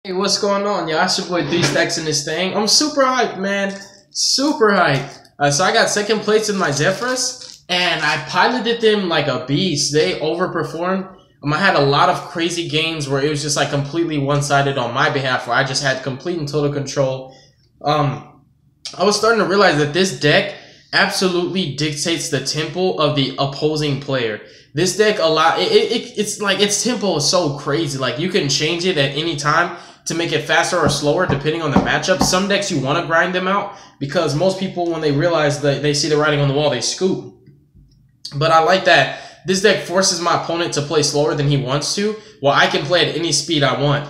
Hey, what's going on, y'all? It's your boy 3 Stacks in this thing. I'm super hyped, man. Super hyped. So I got second place in my Zefras, and I piloted them like a beast. They overperformed. I had a lot of crazy games where it was just like completely one-sided on my behalf, where I just had complete and total control. I was starting to realize that this deck absolutely dictates the tempo of the opposing player. This deck it's like its tempo is so crazy. Like you can change it at any time to make it faster or slower depending on the matchup. Some decks you want to grind them out because most people, when they realize that they see the writing on the wall, they scoop. But I like that this deck forces my opponent to play slower than he wants to, while I can play at any speed I want.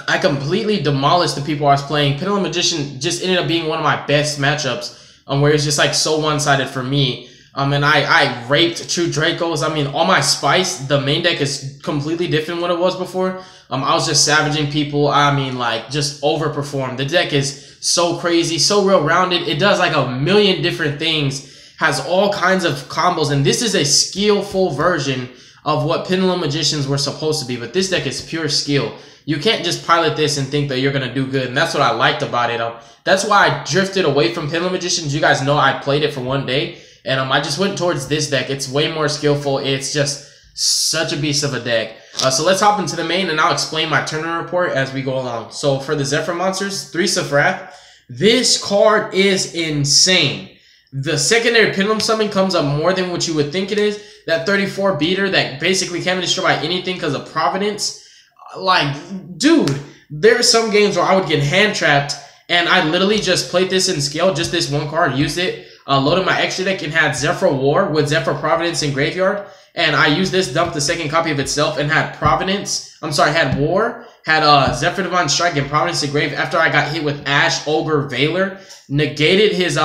I completely demolished the people I was playing. Pendulum Magician just ended up being one of my best matchups, where it's just like so one-sided for me. And I raped True Dracos. I mean, all my spice, the main deck is completely different than what it was before. I was just savaging people. I mean, like, just overperformed. The deck is so crazy, so well-rounded. It does like a million different things, has all kinds of combos, and this is a skillful version of what Pendulum Magicians were supposed to be. But this deck is pure skill. You can't just pilot this and think that you're going to do good, and that's what I liked about it. That's why I drifted away from Pendulum Magicians. You guys know I played it for one day, and I just went towards this deck. It's way more skillful. It's just such a beast of a deck. So let's hop into the main, and I'll explain my tournament report as we go along. So for the Zefra monsters, 3 Zefra. This card is insane. The secondary Pendulum Summon comes up more than what you would think it is. That 34 beater that basically can't be destroyed by anything because of Providence. Like, dude, there are some games where I would get hand trapped, and I literally just played this in scale, just this one card, used it, loaded my extra deck, and had Zefra War with Zefra Providence in graveyard. And I used this, dumped the second copy of itself, and had Providence. I'm sorry, had War, had Zefra Divine Strike and Providence in grave after I got hit with Ash, Ogre, Veiler, negated his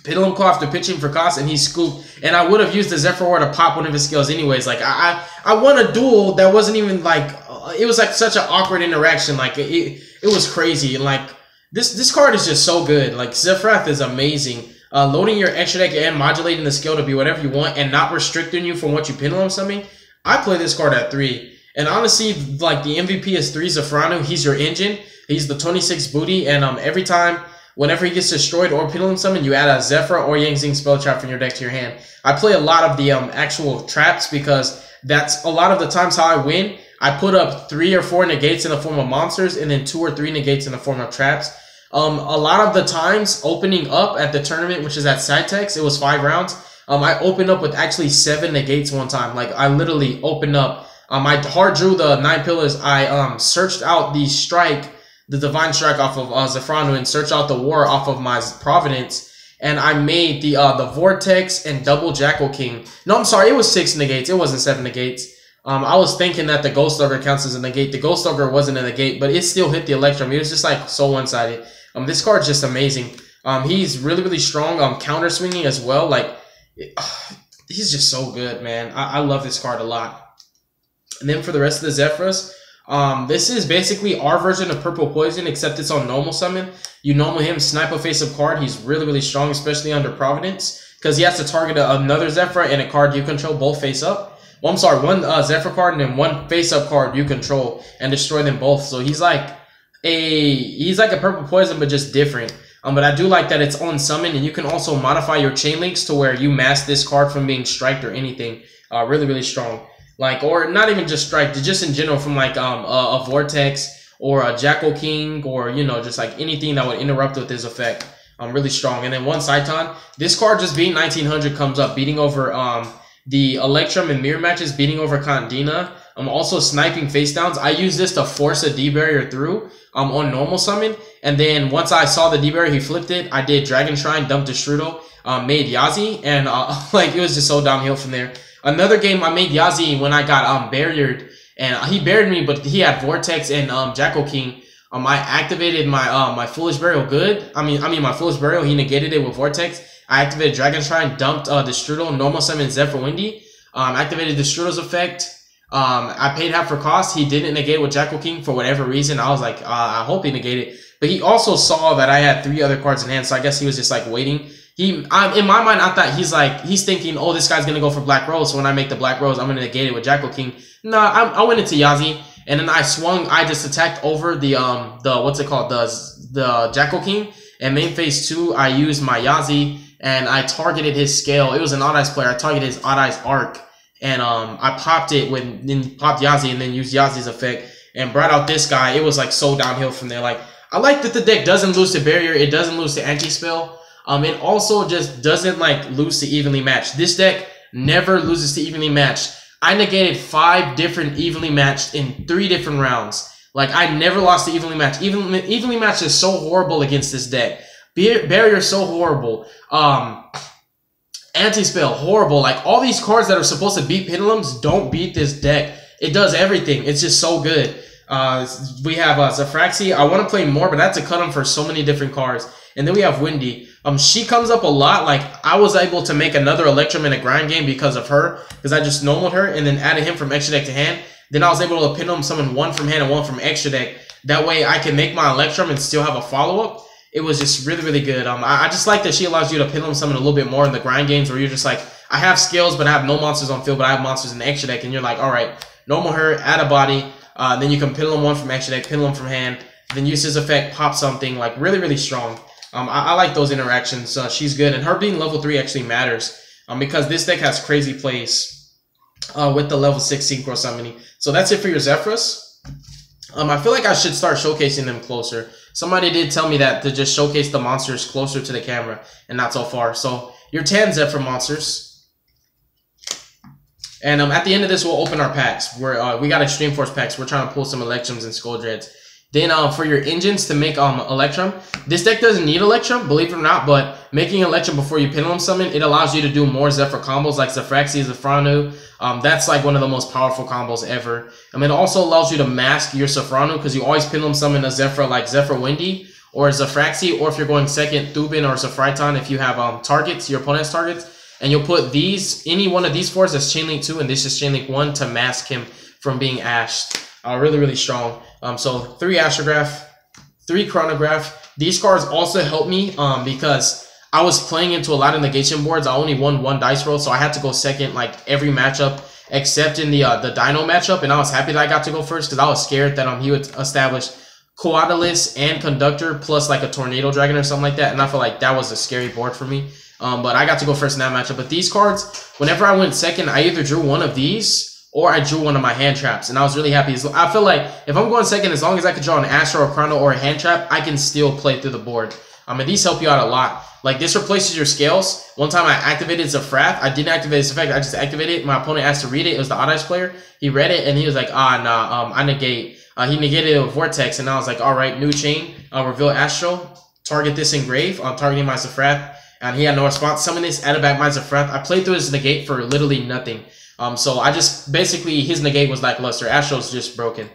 Pendulum Claw after pitching for cost, and he scooped. And I would have used the Zefra War to pop one of his skills anyways. Like, I won a duel that wasn't even like, it was like such an awkward interaction. Like, it was crazy. And like, this card is just so good. Like, Zefra is amazing. Loading your extra deck and modulating the skill to be whatever you want and not restricting you from what you Pendulum Summon. I play this card at 3. And honestly, like, the MVP is 3 Zefrano. He's your engine. He's the 26 booty. And every time, whenever he gets destroyed or Pendulum Summon, you add a Zefra or Yang Zing spell trap from your deck to your hand. I play a lot of the actual traps because that's a lot of the times how I win. I put up 3 or 4 negates in the form of monsters and then 2 or 3 negates in the form of traps. A lot of the times opening up at the tournament, which is at Cytex, it was 5 rounds. I opened up with actually 7 negates one time. Like, I literally opened up. I hard drew the 9 pillars. I searched out the strike, the Divine Strike off of Zefrano, and searched out the War off of my Providence. And I made the Vortex and double Jackal King. No, I'm sorry, it was 6 negates. It wasn't 7 negates. I was thinking that the Ghost Ogre counts as a negate. The Ghost Ogre wasn't a negate, but it still hit the Electrum. It was just like so one-sided. This card's just amazing. He's really, really strong. Counter swinging as well. Like, he's just so good, man. I love this card a lot. And then for the rest of the Zefras, this is basically our version of Purple Poison, except it's on normal summon. You normal him, snipe a face-up card. He's really, really strong, especially under Providence, because he has to target another Zefra and a card you control both face-up. Well, I'm sorry, one Zefra card and then one face-up card you control and destroy them both. So he's like a Purple Poison, but just different. But I do like that it's on summon, and you can also modify your chain links to where you mask this card from being striked or anything. Really, really strong. Like, or not even just strike, just in general from like a Vortex or a Jackal King, or, you know, just like anything that would interrupt with his effect. Really strong. And then one Saiton. This card just being 1900 comes up, beating over the Electrum and Mirror matches, beating over Condina. Also sniping face downs. I use this to force a D-Barrier through on normal summon. And then once I saw the D-Barrier, he flipped it. I did Dragon Shrine, dumped the Strudel, made Yazi, and like, it was just so downhill from there. Another game, I made Yazi when I got barriered, and he barriered me, but he had Vortex and Jackal King. I activated my my Foolish Burial good. I mean my Foolish Burial, he negated it with Vortex. I activated Dragon Shrine, dumped the Strudel, normal summon Zephyr Windy. Activated the Strudel's effect. I paid half for cost. He didn't negate with Jackal King for whatever reason. I was like, I hope he negated. But he also saw that I had 3 other cards in hand, so I guess he was just like waiting. In my mind, I thought he's thinking, oh, this guy's gonna go for Black Rose. So when I make the Black Rose, I'm gonna negate it with Jackal King. Nah, I went into Yazi, and then I swung. I just attacked over the what's it called, the Jackal King, and main phase 2 I used my Yazi and I targeted his scale. It was an Odd Eyes player. I targeted his Odd Eyes arc, and I popped it then popped Yazi and then used Yazi's effect and brought out this guy. It was like so downhill from there. Like, I like that the deck doesn't lose to barrier. It doesn't lose to anti-spell. It also just doesn't like lose to evenly matched. This deck never loses to evenly matched. I negated 5 different evenly matched in 3 different rounds. Like, I never lost to evenly matched. Evenly matched is so horrible against this deck. Barrier is so horrible. Anti-spell, horrible. Like, all these cards that are supposed to beat Pendulums don't beat this deck. It does everything. It's just so good. We have Zefraxi. I want to play more, but I had to cut him for so many different cards. And then we have Windy. She comes up a lot. Like, I was able to make another Electrum in a grind game because of her, because I just normaled her and then added him from extra deck to hand. Then I was able to Pendulum summon 1 from hand and 1 from extra deck. That way I can make my Electrum and still have a follow-up. It was just really, really good. I just like that she allows you to Pendulum summon a little bit more in the grind games where you're just like, I have skills, but I have no monsters on field, but I have monsters in the extra deck. And you're like, all right, normal her, add a body. Then you can Pendulum 1 from extra deck, Pendulum from hand. Then use his effect, pop something. Like, really, really strong. I like those interactions. She's good. And her being level 3 actually matters. Because this deck has crazy plays with the level 6 Synchro Summoning. So that's it for your Zefras. I feel like I should start showcasing them closer. Somebody did tell me that to just showcase the monsters closer to the camera and not so far. So your 10 Zefra monsters. And at the end of this, we'll open our packs. We got Extreme Force packs. We're trying to pull some Electrums and Skull Dreads. Then for your engines to make Electrum, this deck doesn't need Electrum, believe it or not, but making Electrum before you Pendulum Summon, it allows you to do more Zefra combos like Zefraxi, Zefranu. That's like one of the most powerful combos ever. It also allows you to mask your Zefranu because you always Pendulum Summon a Zefra like Zefra Windy or Zefraxi, or if you're going second, Thubin or Zefriton if you have targets, your opponent's targets. And you'll put any one of these 4s as Chain Link 2 and this is Chain Link 1 to mask him from being ashed. Really, really strong. So 3 Astrograph, 3 Chronograph. These cards also help me because I was playing into a lot of negation boards. I only won 1 dice roll, so I had to go second like every matchup except in the Dino matchup. And I was happy that I got to go first because I was scared that he would establish Coatulus and Conductor plus like a Tornado Dragon or something like that. And I felt like that was a scary board for me. But I got to go first in that matchup. But these cards, whenever I went second, I either drew one of these or I drew one of my hand traps, and I was really happy. I feel like if I'm going second, as long as I can draw an Astro, or Chrono, or a hand trap, I can still play through the board. And these help you out a lot. Like, this replaces your scales. One time I activated Zefrath. I didn't activate his effect. I just activated it. My opponent asked to read it. It was the Odd Eyes player. He read it, and he was like, I negate. He negated it with Vortex, and I was like, all right, new chain. Reveal Astro. Target this engrave. I'm targeting my Zefrath. And he had no response. Summon this, added back my Zefrath. I played through his negate for literally nothing. So I just, basically, his negate was lackluster. Astro's just broken.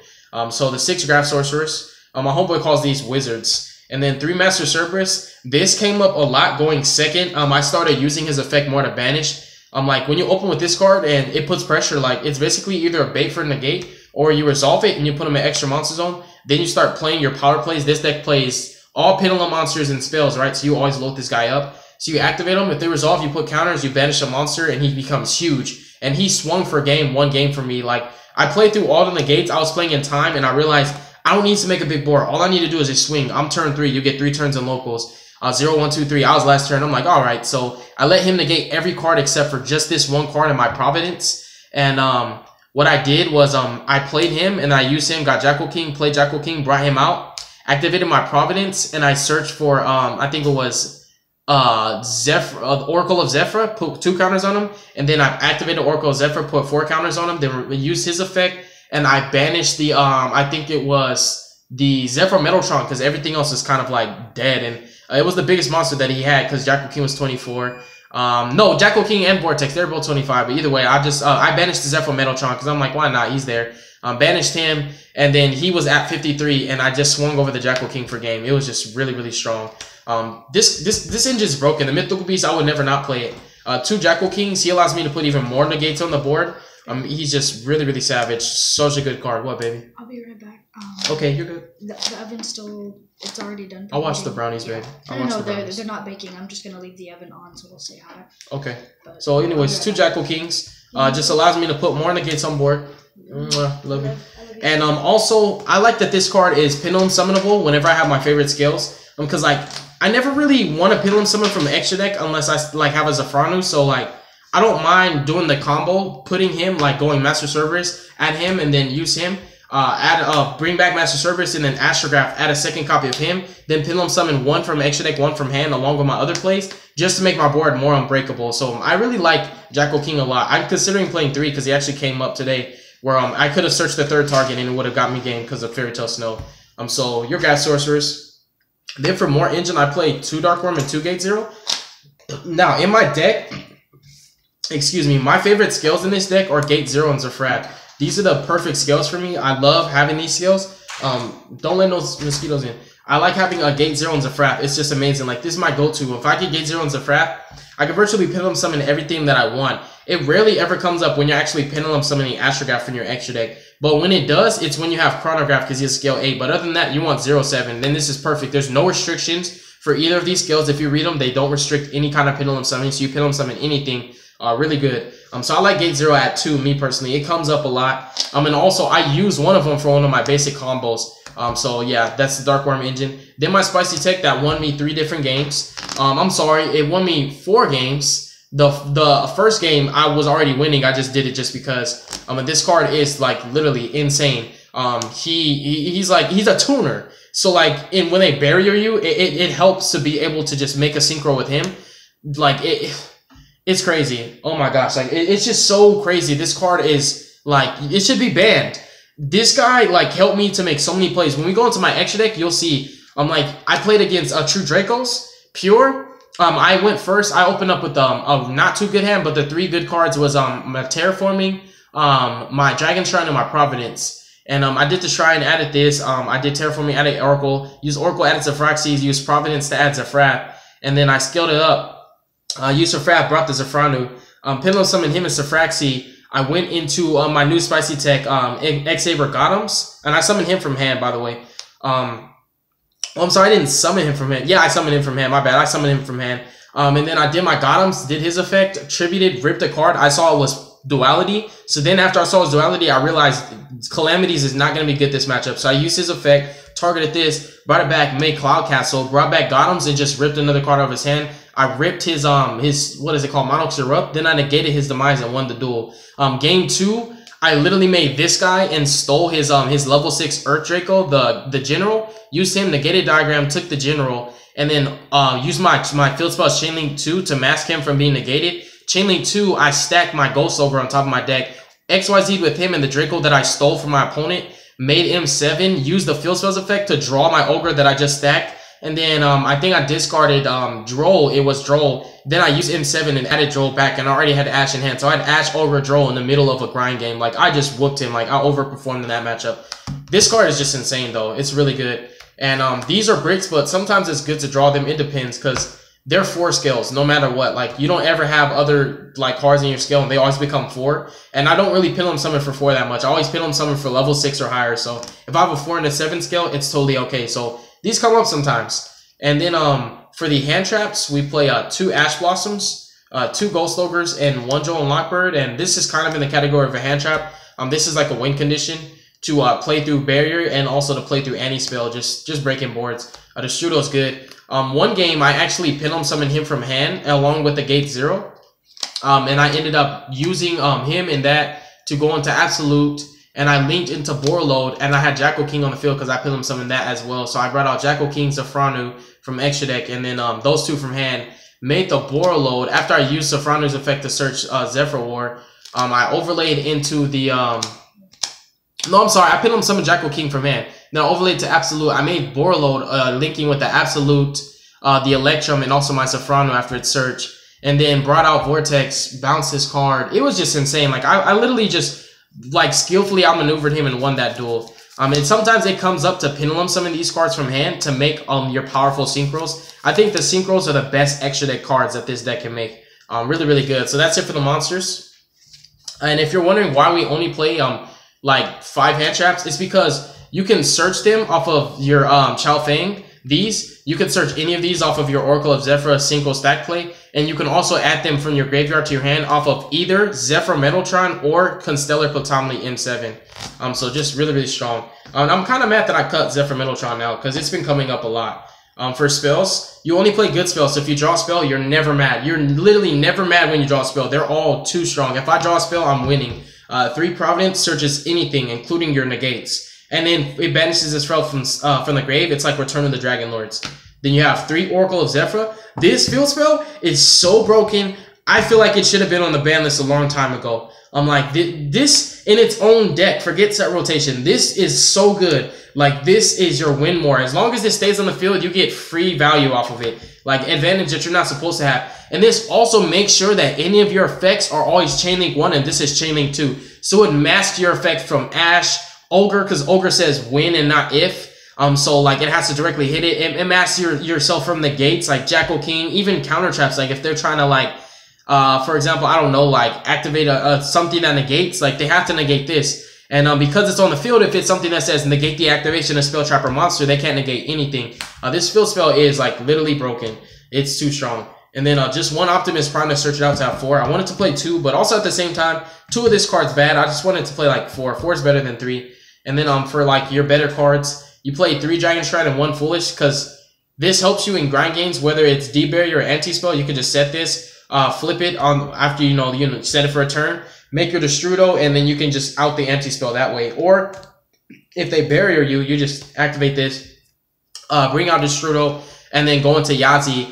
So the 6 Graph Sorcerers. My homeboy calls these Wizards. And then 3 Master Cerberus. This came up a lot going second. I started using his effect more to banish. Like, when you open with this card and it puts pressure, like, it's basically either a bait for negate or you resolve it and you put him in extra monster zone. Then you start playing your power plays. This deck plays all Pendulum monsters and spells, right? So you always load this guy up. So you activate him. If they resolve, you put counters, you banish a monster, and he becomes huge. And he swung for one game for me. Like, I played through all the negates. I was playing in time, and I realized I don't need to make a big board. All I need to do is just swing. I'm turn 3. You get 3 turns in locals. 0, 1, 2, 3. I was last turn. I'm like, all right. So I let him negate every card except for just this one card in my Providence. And what I did was I played him, and I used him, got Jackal King, played Jackal King, brought him out, activated my Providence, and I searched for, I think it was Zefra, Oracle of Zefra, put 2 counters on him, and then I activated Oracle of Zefra, put 4 counters on him, then used his effect, and I banished the, I think it was the Zefra Metaltron, because everything else is kind of like dead, and it was the biggest monster that he had, because Jackal King was 24. No, Jackal King and Vortex, they're both 25, but either way, I banished the Zefra Metaltron, because I'm like, why not, he's there. Banished him, and then he was at 53, and I just swung over the Jackal King for game. It was just really, really strong. This engine's broken. The Mythical Beast, I would never not play it. 2 Jackal Kings, he allows me to put even more negates on the board. He's just really, really savage. Such a good card. What, baby? I'll be right back. Okay, you're good. The oven's still, it's already done. I'll watch the brownies, babe. No, they're not baking. I'm just going to leave the oven on, so we'll say hi. Okay. So anyways, 2 Jackal Kings. Just allows me to put more negates on board. Love you. And also, I like that this card is Pendulum Summonable whenever I have my favorite skills. Because, like, I never really want to Pendulum Summon from the extra deck unless I, like, have a Zefra. So, like, I don't mind doing the combo, putting him, like, going Master Cerberus, add him, and then use him. Bring back Master Cerberus, and then Astrograph, add a second copy of him. Then Pendulum Summon one from extra deck, one from hand, along with my other plays, just to make my board more unbreakable. So, I really like Jackal King a lot. I'm considering playing 3 because he actually came up today, where I could have searched the 3rd target and it would have got me game because of Fairy Tail Snow. So your guys' sorcerers. Then for more engine, I played 2 Darkwurm and 2 Gate Zero. Now in my deck, excuse me, my favorite skills in this deck are Gate Zero and Zefra. These are the perfect skills for me. I love having these skills. Don't let those mosquitoes in. I like having a Gate Zero and Zefra. It's just amazing. Like, this is my go-to. If I get Gate Zero and Zefra, I can virtually Pendulum Summon everything that I want. It rarely ever comes up when you're actually Pendulum Summoning Astrograph from your extra deck. But when it does, it's when you have Chronograph because he's scale 8. But other than that, you want 0-7. Then this is perfect. There's no restrictions for either of these skills. If you read them, they don't restrict any kind of Pendulum Summoning. So you Pendulum Summon anything. Really good. So I like Gate Zero at 2, me personally. It comes up a lot. And also, I use one of them for one of my basic combos. So yeah, that's the Darkwurm engine. Then my Spicy Tech that won me 3 different games. I'm sorry, it won me 4 games. The first game I was already winning. I just did it just because this card is like literally insane. He's a tuner. So like when they barrier you, it helps to be able to just make a synchro with him. Like it's crazy. Oh my gosh, like it's just so crazy. This card is like, it should be banned. This guy like helped me to make so many plays. When we go into my extra deck, you'll see I played against True Dracos, Pure. I went first. I opened up with a not too good hand, but the 3 good cards was my Terraforming, my Dragon Shrine, and my Providence. And I did the Shrine, added this. I did Terraforming, added Oracle, used Oracle, added Zefraxes, used Providence to add Zefra, and then I scaled it up. Used Zefra, brought the Zefranu. Pendulum summoned him as Zefraxi. I went into my new Spicy Tech, X-Saber Gotams, and I summoned him from hand, by the way. I'm sorry, I didn't summon him from hand. Yeah, I summoned him from hand. My bad. I summoned him from hand. And then I did my Gotams, did his effect, attributed, ripped a card. I saw it was duality. So then after I saw his duality, I realized Calamities is not going to be good this matchup. So I used his effect, targeted this, brought it back, made Cloud Castle, brought back Gotams, and just ripped another card out of his hand. I ripped his what is it called, Monarch's Erupt. Then I negated his demise and won the duel. Game 2, I literally made this guy and stole his level 6 Earth Draco, the general. Used him, negated diagram, took the general, and then used my field spells Chainlink 2 to mask him from being negated. Chainlink 2, I stacked my Ghost Ogre on top of my deck. XYZ with him and the Draco that I stole from my opponent. Made M7, used the field spells effect to draw my Ogre that I just stacked. And then I think I discarded Droll. It was Droll. Then I used M7 and added Droll back, and I already had Ash in hand. So I had Ash, Ogre, Droll in the middle of a grind game. Like, I just whooped him. Like, I overperformed in that matchup. This card is just insane, though. It's really good. And these are bricks, but sometimes it's good to draw them. It depends, because they're 4 scales, no matter what. Like, you don't ever have other, like, cards in your scale, and they always become 4. And I don't really Pendulum Summon for 4 that much. I always Pendulum Summon for level 6 or higher. So if I have a 4 and a 7 scale, it's totally okay. So these come up sometimes. And then for the hand traps, we play 2 Ash Blossoms, 2 Ghost Ogres, and 1 Joel and Lockbird. And this is kind of in the category of a hand trap. This is like a win condition to play through Barrier and also to play through any spell, just breaking boards. The Strudel's good. One game, I actually Pendulum Summoned him from hand along with the Gate Zero. And I ended up using him in that to go into Absolute. And I linked into Borload, and I had Jackal King on the field because I Pendulum Summoned that as well. So I brought out Jackal King, Zefranu from extra deck, and then those 2 from hand. Made the Borload. After I used Zefranu's effect to search Zefra War, I overlaid into the... No, I'm sorry. I Pendulum Summoned Jackal King from hand. Then I overlaid to Absolute. I made Borload linking with the Absolute, the Electrum, and also my Zefranu after its search. And then brought out Vortex, bounced his card. It was just insane. Like, I literally just... like skillfully outmaneuvered him and won that duel. And sometimes it comes up to Pendulum Summon these cards from hand to make your powerful synchros. I think the synchros are the best extra deck cards that this deck can make. Really, really good. So that's it for the monsters. And if you're wondering why we only play like 5 hand traps, it's because you can search them off of your Chao Feng. These, you could search any of these off of your Oracle of Zefra single stack play, and you can also add them from your graveyard to your hand off of either Zefra Metaltron or Constellar Plotomly M7. So just really, really strong. I'm kind of mad that I cut Zefra Metaltron out because it's been coming up a lot. For spells, you only play good spells. So if you draw a spell, you're never mad. You're literally never mad when you draw a spell. They're all too strong. If I draw a spell, I'm winning. 3 Providence searches anything, including your negates. And then it banishes this spell from the grave. It's like Return of the Dragon Lords. Then you have 3 Oracle of Zefra. This field spell is so broken. I feel like it should have been on the ban list a long time ago. I'm like, this in its own deck, forget set rotation. This is so good. Like, this is your win more. As long as it stays on the field, you get free value off of it. Like, advantage that you're not supposed to have. And this also makes sure that any of your effects are always Chain Link 1, and this is Chain Link 2. So it masks your effect from Ash, Ogre, because Ogre says win and not if. So, like, it has to directly hit it. It masks yourself from the gates, like Jackal King, even counter traps. Like, if they're trying to, like, for example, I don't know, like, activate something that negates, like, they have to negate this. And because it's on the field, if it's something that says negate the activation of spell trap or monster, they can't negate anything. This field spell is, like, literally broken. It's too strong. And then just 1 Optimus Prime to search it out to have 4. I wanted to play 2, but also at the same time, 2 of this card's bad. I just wanted to play, like, 4. 4 is better than 3. And then for, like, your better cards, you play 3 Dragon Stride and 1 Foolish, because this helps you in grind games, whether it's D-Barrier or Anti-Spell. You can just set this, flip it on after, you set it for a turn. Make your Destrudo, and then you can just out the anti-spell that way. Or if they barrier you, you just activate this, bring out Destrudo, and then go into Yazi,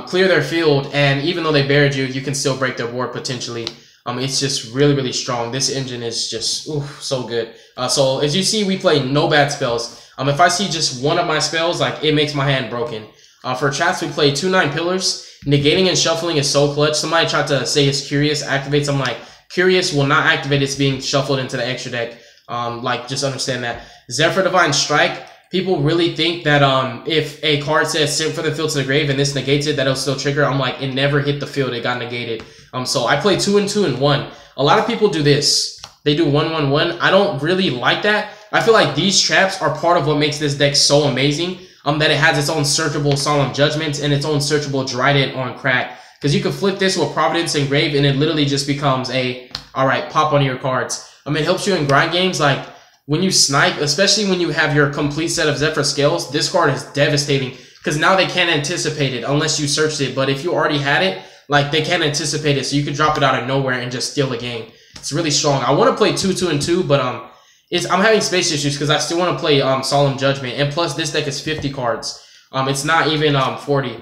clear their field, and even though they barriered you, you can still break their board potentially. It's just really, really strong. This engine is just so good. So as you see, we play no bad spells. If I see just one of my spells, like, it makes my hand broken. For traps, we play 2/9 Pillars. Negating and shuffling is so clutch. Somebody tried to say it's Curious activates. I'm like, Curious will not activate. It's being shuffled into the extra deck. Like, just understand that. Zefra Divine Strike. People really think that if a card says sent for the field to the grave and this negates it, that it'll still trigger. I'm like, it never hit the field. It got negated. So I play 2 and 2 and 1. A lot of people do this. They do 1/1/1. I don't really like that. I feel like these traps are part of what makes this deck so amazing. That it has its own searchable Solemn Judgments and its own searchable Dryden on crack. Because you can flip this with Providence and Grave, and it literally just becomes alright, pop one of your cards. It helps you in grind games, like, when you snipe, especially when you have your complete set of Zefra Scales, this card is devastating. Because now they can't anticipate it unless you searched it. But if you already had it, like, they can't anticipate it, so you can drop it out of nowhere and just steal a game. It's really strong. I want to play 2, 2, and 2, but I'm having space issues because I still want to play Solemn Judgment. And plus, this deck is 50 cards. It's not even 40.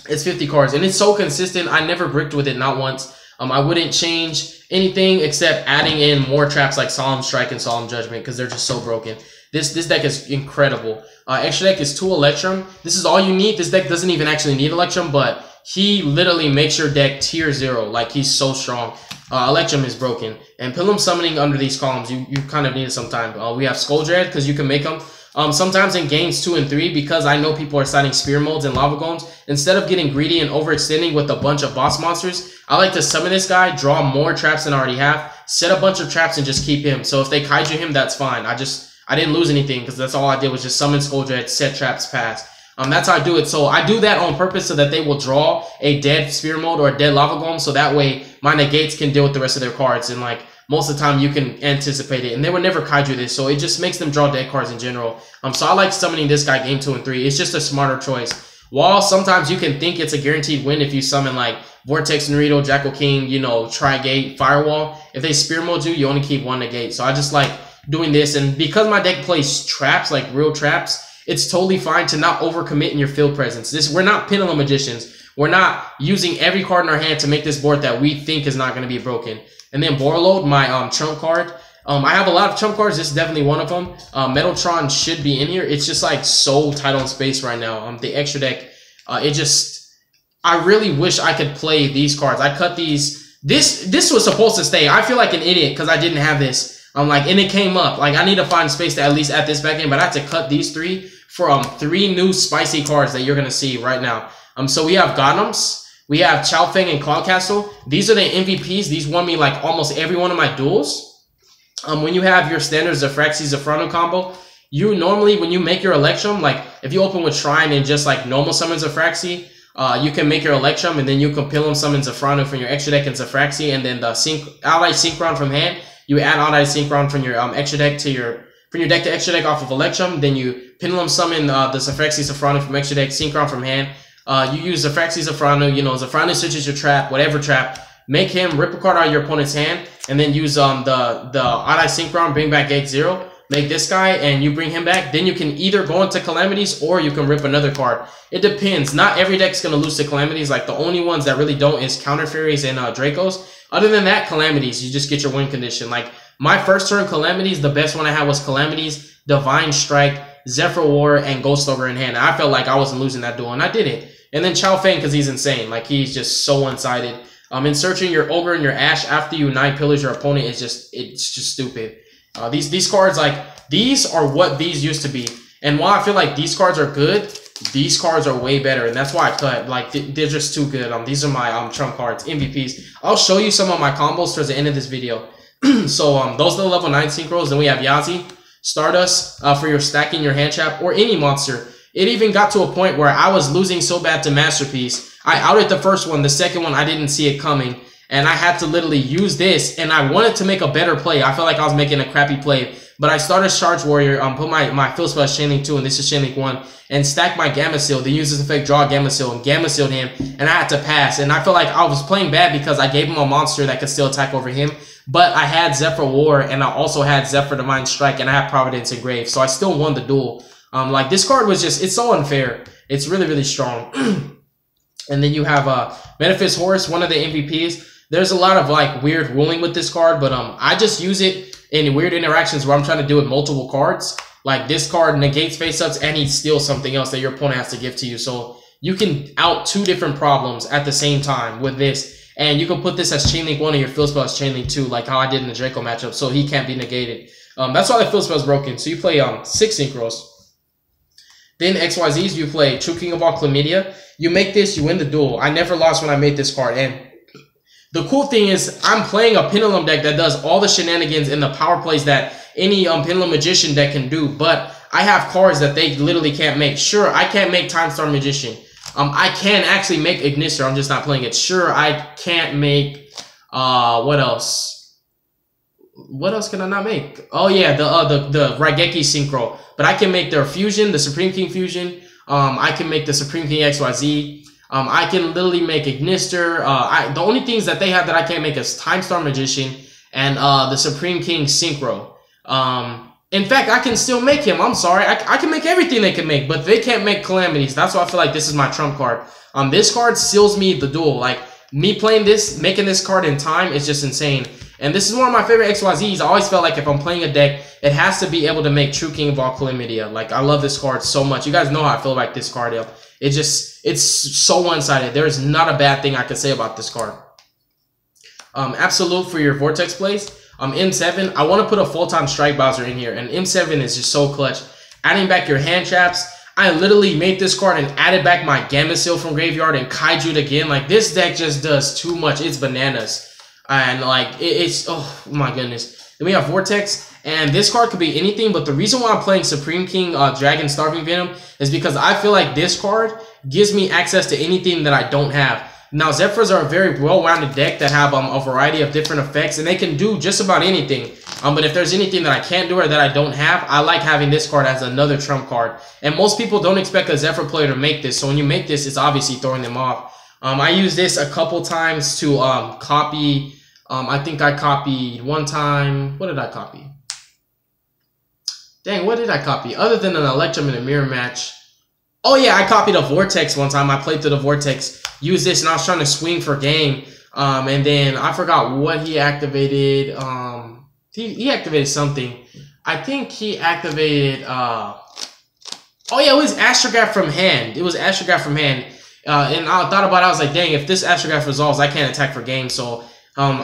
It's 50 cards, and it's so consistent. I never bricked with it, not once. I wouldn't change anything except adding in more traps like Solemn Strike and Solemn Judgment because they're just so broken. This deck is incredible. Extra deck is 2 Electrum. This is all you need. This deck doesn't even actually need Electrum, but he literally makes your deck tier 0. Like, he's so strong. Electrum is broken. And Pilum Summoning under these columns, you kind of need it sometime. We have Skull Dread because you can make them. Sometimes in games 2 and 3, because I know people are signing Spear Molds and Lava Golems, instead of getting greedy and overextending with a bunch of boss monsters, I like to summon this guy, draw more traps than I already have, set a bunch of traps, and just keep him. So if they kaiju him, that's fine. I didn't lose anything because that's all I did was just summon Skull Dread, set traps, pass. That's how I do it. So I do that on purpose so that they will draw a dead Spear Mold or a dead Lava Golem, so that way my negates can deal with the rest of their cards, and like, most of the time you can anticipate it, and they would never kaiju this, so it just makes them draw dead cards in general. So I like summoning this guy game 2 and 3. It's just a smarter choice. While sometimes you can think it's a guaranteed win if you summon like Vortex Naruto, Jackal King, Tri-Gate, Firewall. If they Spear Mode you only keep 1 negate. So I just like doing this, and because my deck plays traps, like real traps, it's totally fine to not overcommit in your field presence. We're not Pendulum Magicians. We're not using every card in our hand to make this board that we think is not going to be broken. And then Borreload, my trump card. I have a lot of trump cards. This is definitely one of them. Metaltron should be in here. It's just like so tight on space right now. The extra deck, I really wish I could play these cards. I cut these. This was supposed to stay. I feel like an idiot because I didn't have this. And it came up. Like, I need to find space to at least add this back in, but I had to cut these 3 for 3 new spicy cards that you're gonna see right now. So we have Gotham's. We have Chow Feng and Cloud Castle. These are the MVPs. These won me like almost every one of my duels. When you have your standard Zefraxi Zefrano combo, you normally, when you make your Electrum, like if you open with Shrine and just like normal summons Zefraxy, you can make your Electrum and then you can Pilum summon Zefrano from your extra deck and Zefraxy, and then the Allied Synchron from hand, you add Allied Synchron from your extra deck to from your deck to extra deck off of Electrum, then you Pendulum summon the Zefraxy Zefrano from extra deck, Synchron from hand. You use Zefraxy Zefrano, you know, Zefrano switches your trap, whatever trap, make him rip a card out of your opponent's hand, and then use the Allied Synchron, bring back Gate 0, make this guy, and you bring him back. Then you can either go into Calamities or you can rip another card. It depends. Not every deck's going to lose to Calamities. Like, the only ones that really don't is Counter Furies and Dracos. Other than that, Calamities, you just get your win condition. Like, my first turn Calamities, the best one I had was Calamities, Divine Strike, Zefra War, and Ghost Ogre in hand. I felt like I wasn't losing that duel, and I did it. And then Chao Feng, because he's insane. Like, he's just so one-sided. Inserting your Ogre and your Ash after you 9 pillars your opponent is just, it's just stupid. These cards, like, these are what these used to be. And while I feel like these cards are good, these cards are way better. And that's why I cut. Like, they're just too good. These are my trump cards, MVPs. I'll show you some of my combos towards the end of this video. So, those are the level 9 synchros. Then we have Yazi, Stardust, for your stacking your hand trap, or any monster. It even got to a point where I was losing so bad to Masterpiece. I outed the first one. The second one, I didn't see it coming. And I had to literally use this, and I wanted to make a better play. I felt like I was making a crappy play. But I started Charge Warrior, put my Field Spell Chain Link 2, and this is Chain Link 1, and stacked my Gamma Seal. Then use this effect, draw a Gamma Seal, and Gamma Sealed him, and I had to pass. And I felt like I was playing bad because I gave him a monster that could still attack over him. But I had Zefra War, and I also had Zefra Divine Strike, and I had Providence Engraved. So I still won the duel. Like, this card was just, it's so unfair. It's really, really strong. And then you have Benefice Horse, one of the MVPs. There's a lot of, like, weird ruling with this card, but I just use it in weird interactions where I'm trying to do it multiple cards. Like, this card negates face-ups, and he steals something else that your opponent has to give to you. So you can out 2 different problems at the same time with this. And you can put this as Chain Link 1 and your Field Spell as Chain Link 2, like how I did in the Draco matchup, so he can't be negated. That's why the Field Spell is broken. So you play 6 Synchros. Then XYZs, you play True King of all Chlamydia. You make this, you win the duel. I never lost when I made this card. And the cool thing is, I'm playing a Pendulum deck that does all the shenanigans and the power plays that any Pendulum Magician deck can do, but I have cards that they literally can't make. Sure, I can't make Time Star Magician. I can actually make Ignister, I'm just not playing it. Sure, I can't make, what else? What else can I not make? Oh yeah, the Raigeki Synchro. But I can make their Fusion, the Supreme King Fusion. I can make the Supreme King XYZ. I can literally make Ignister. The only things that they have that I can't make is Time Star Magician and the Supreme King Synchro. In fact, I can still make him. I'm sorry. I can make everything they can make, but they can't make Calamities. That's why I feel like this is my trump card. This card seals me the duel. Like, me playing this, making this card in time is just insane. And this is one of my favorite XYZs. I always felt like if I'm playing a deck, it has to be able to make True King of all Chlamydia. Like, I love this card so much. You guys know how I feel about this card, yo. It's so one-sided. There is not a bad thing I can say about this card. Absolute for your Vortex plays. M7, I want to put a full-time Strike Bowser in here, and M7 is just so clutch. Adding back your hand traps. I literally made this card and added back my Gamma Seal from Graveyard and Kaiju'd again. Like, this deck just does too much. It's bananas. And, like, it's, oh my goodness. Then we have Vortex, and this card could be anything, but the reason why I'm playing Supreme King Dragon Starving Venom is because I feel like this card gives me access to anything that I don't have. Now, Zefras are a very well-rounded deck that have a variety of different effects, and they can do just about anything. But if there's anything that I can't do or that I don't have, I like having this card as another trump card. And most people don't expect a Zefra player to make this, so when you make this, it's obviously throwing them off. I used this a couple times to copy... I think I copied one time. What did I copy? Dang, what did I copy? Other than an Electrum in a mirror match. Oh yeah, I copied a Vortex one time. I played through the Vortex. Used this and I was trying to swing for game. And then I forgot what he activated. He activated something. I think he activated... oh yeah, it was Astrograph from hand. It was Astrograph from hand. And I thought about it. I was like, dang, if this Astrograph resolves, I can't attack for game. So...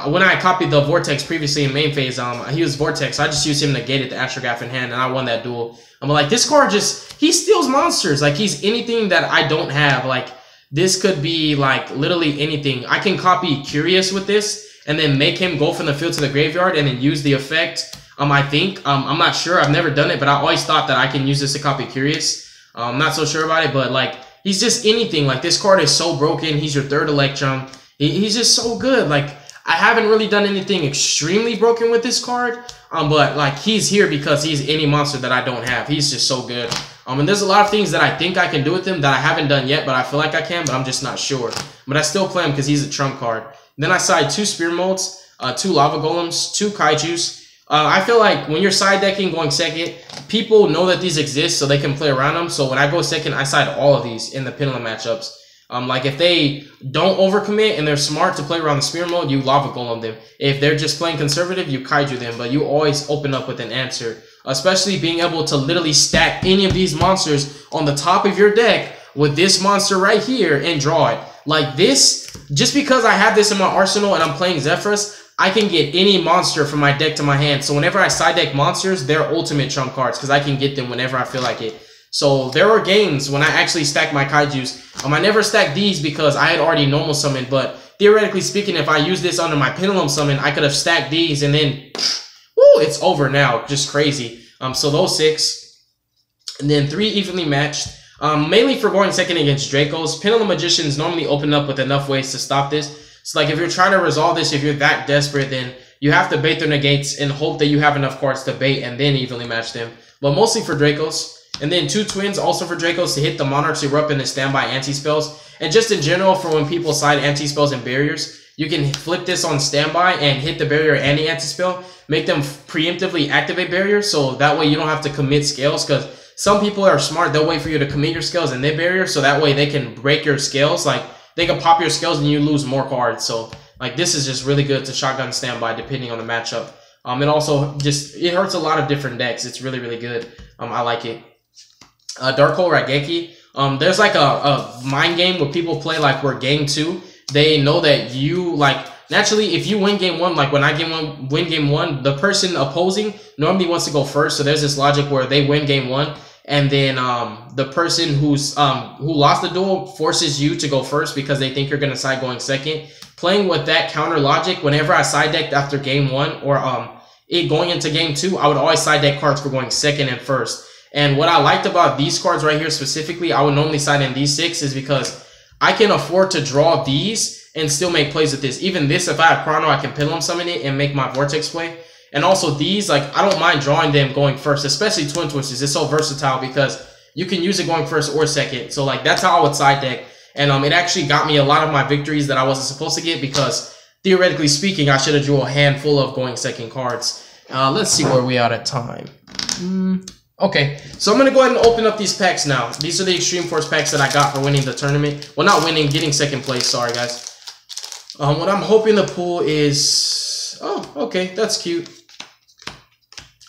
when I copied the Vortex previously in main phase, he was Vortex, so I just used him to negate it, the Astrograph in hand, and I won that duel. I'm like, this card just, he steals monsters. Like, he's anything that I don't have. Like, this could be, like, literally anything. I can copy Curious with this, and then make him go from the field to the graveyard, and then use the effect I think. I'm not sure. I've never done it, but I always thought that I can use this to copy Curious. I'm not so sure about it, but like he's just anything. Like this card is so broken. He's your third Electrum. He's just so good. Like I haven't really done anything extremely broken with this card. But like he's here because he's any monster that I don't have. He's just so good. And there's a lot of things that I think I can do with him that I haven't done yet, but I feel like I can, but I'm just not sure. But I still play him because he's a trump card. Then I side 2 Spear Molds, 2 Lava Golems, 2 Kaijus. I feel like when you're side decking going second, people know that these exist so they can play around them. So when I go second, I side all of these in the Pendulum matchups. Like if they don't overcommit and they're smart to play around the Spear Mode, you Lava Golem them. If they're just playing conservative, you Kaiju them. But you always open up with an answer. Especially being able to literally stack any of these monsters on the top of your deck with this monster right here and draw it. Like this, just because I have this in my arsenal and I'm playing Zefras, I can get any monster from my deck to my hand. So whenever I side deck monsters, they're ultimate trump cards because I can get them whenever I feel like it. So there were games when I actually stacked my Kaijus. I never stacked these because I had already normal summoned, but theoretically speaking, if I use this under my Pendulum summon, I could have stacked these and then, woo, it's over now. Just crazy. So those 6. And then 3 evenly matched. Mainly for going second against Dracos. Pendulum Magicians normally open up with enough ways to stop this. So like if you're trying to resolve this, if you're that desperate, then you have to bait their negates and hope that you have enough cards to bait and then evenly match them. But mostly for Dracos. And then 2 Twins also for Dracos to hit the Monarch's Erupt and the standby anti-spells. And just in general, for when people side anti-spells and barriers, you can flip this on standby and hit the barrier and the anti-spell. Make them preemptively activate barriers, so that way you don't have to commit scales, because some people are smart. They'll wait for you to commit your scales and then barrier, so that way they can break your scales. Like, they can pop your scales and you lose more cards. So, like, this is just really good to shotgun standby depending on the matchup. It also just, it hurts a lot of different decks. It's really, really good. I like it. Dark Hole Raigeki. There's like a mind game where people play like we're game 2. They know that you, like, naturally, if you win game 1, like when I win game 1, the person opposing normally wants to go first. So there's this logic where they win game 1, and then the person who lost the duel forces you to go first because they think you're gonna side going second. Playing with that counter logic, whenever I side decked after game 1 or it going into game 2, I would always side deck cards for going second and first. And what I liked about these cards right here specifically, I would normally side in these 6, is because I can afford to draw these and still make plays with this. Even this, if I have Chrono, I can Pendulum summon it and make my Vortex play. And also these, like, I don't mind drawing them going first, especially Twin Twisters. It's so versatile because you can use it going first or second. So, like, that's how I would side deck. And it actually got me a lot of my victories that I wasn't supposed to get because, theoretically speaking, I should have drew a handful of going second cards. Let's see where we are at time. Okay, so I'm going to go ahead and open up these packs now. These are the Extreme Force packs that I got for winning the tournament. Well, not winning, getting second place. Sorry, guys. What I'm hoping to pull is... Oh, okay, that's cute.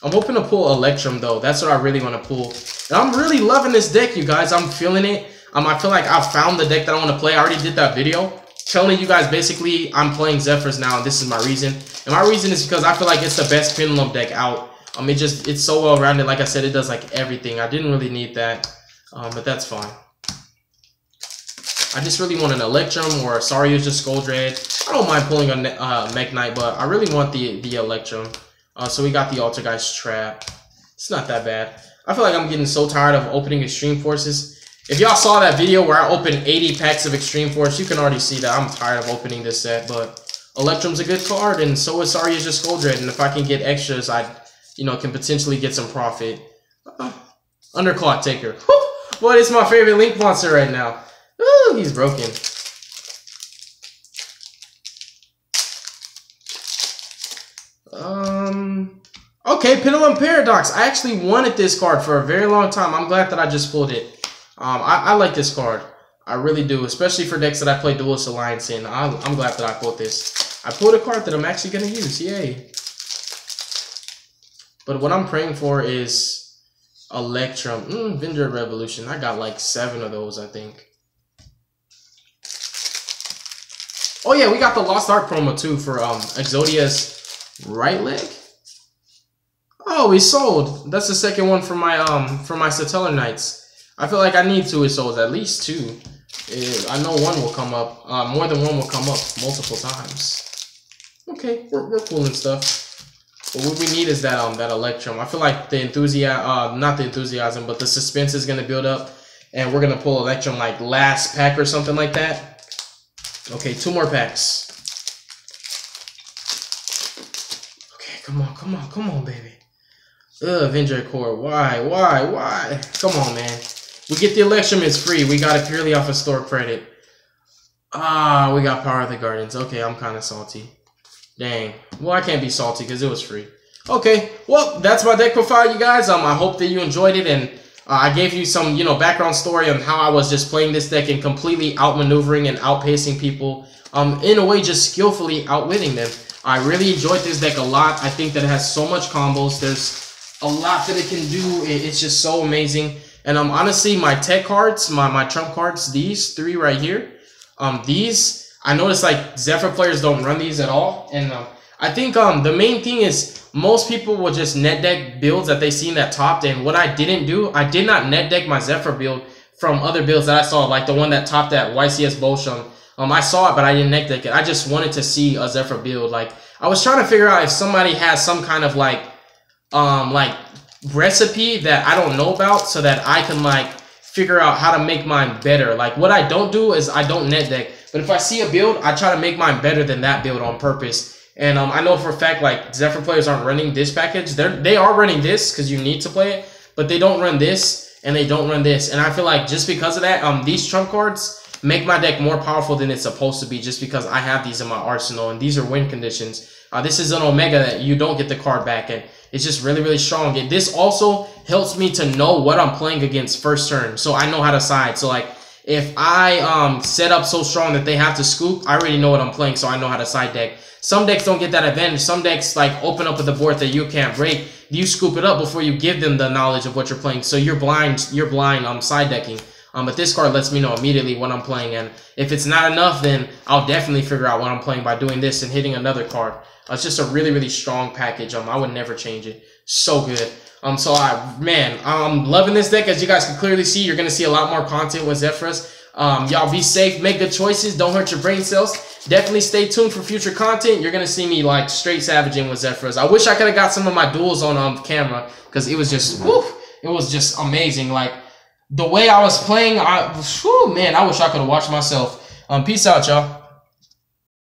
I'm hoping to pull Electrum, though. That's what I really want to pull. And I'm really loving this deck, you guys. I'm feeling it. I feel like I found the deck that I want to play. I already did that video telling you guys basically I'm playing Zefras now, and this is my reason. And my reason is because I feel like it's the best Pendulum deck out. It's so well rounded. Like I said, it does like everything. I didn't really need that, but that's fine. I just really want an Electrum or a Sarioja Skull Dread. I don't mind pulling a Mech Knight, but I really want the Electrum. So we got the Altergeist Trap. It's not that bad. I feel like I'm getting so tired of opening Extreme Forces. If y'all saw that video where I opened 80 packs of Extreme Force, you can already see that I'm tired of opening this set. But Electrum's a good card, and so is Sarioja Skull Dread. And if I can get extras, I can potentially get some profit. Underclock Taker. What is my favorite Link monster right now? Ooh, he's broken. Okay, Pendulum Paradox. I actually wanted this card for a very long time. I'm glad that I just pulled it. I like this card. I really do, especially for decks that I play Duelist Alliance in. I'm glad that I pulled this. I pulled a card that I'm actually going to use. Yay. But what I'm praying for is Electrum. Vendor Revolution. I got like 7 of those, I think. Oh yeah, we got the Lost Ark promo too for Exodia's right leg. Oh, he sold. That's the second one for my Satellar Knights. I feel like I need 2 Isoldes, at least 2. I know one will come up. More than one will come up multiple times. Okay, we're cool and stuff. But what we need is that that Electrum. I feel like the enthusiasm, not the enthusiasm, but the suspense is gonna build up, and we're gonna pull Electrum like last pack or something like that. Okay, 2 more packs. Okay, come on, baby. Avenger Core. Why? Come on, man. We get the Electrum, it's free. We got it purely off of store credit. Ah, we got Power of the Guardians. Okay, I'm kind of salty. Dang. Well, I can't be salty because it was free. Okay, well, that's my deck profile, you guys. I hope that you enjoyed it, and I gave you some, you know, background story on how I was just playing this deck and completely outmaneuvering and outpacing people. In a way, just skillfully outwitting them. I really enjoyed this deck a lot. I think that it has so much combos. There's a lot that it can do. It's just so amazing. And honestly, my tech cards, my trump cards, these 3 right here, these, I noticed like Zefra players don't run these at all. And I think the main thing is most people will just net deck builds that they seen that topped. And what I didn't do, I did not net deck my Zefra build from other builds that I saw, like the one that topped that YCS Bolsham. I saw it, but I didn't net deck it. I just wanted to see a Zefra build. Like, I was trying to figure out if somebody has some kind of like recipe that I don't know about, so that I can like figure out how to make mine better. Like, what I don't do is I don't net deck, but if I see a build, I try to make mine better than that build on purpose. And I know for a fact like Zefra players aren't running this package. They are running this because you need to play it, but they don't run this and they don't run this. And I feel like just because of that, these trump cards make my deck more powerful than it's supposed to be, just because I have these in my arsenal and these are win conditions. This is an Omega that you don't get the card back, and it's just really, really strong. And this also helps me to know what I'm playing against first turn, so I know how to side. So like, if I set up so strong that they have to scoop, I already know what I'm playing, so I know how to side deck. Some decks don't get that advantage. Some decks like open up with a board that you can't break. You scoop it up before you give them the knowledge of what you're playing, so you're blind side decking. But this card lets me know immediately what I'm playing, and if it's not enough, then I'll definitely figure out what I'm playing by doing this and hitting another card. It's just a really, really strong package. I would never change it. So good. I'm loving this deck. As you guys can clearly see, you're gonna see a lot more content with Zefras. Y'all be safe, make good choices, don't hurt your brain cells. Definitely stay tuned for future content. You're gonna see me like straight savaging with Zefras. I wish I could have got some of my duels on camera, because it was just, it was just amazing. Like, the way I was playing, man, I wish I could have watched myself. Peace out, y'all.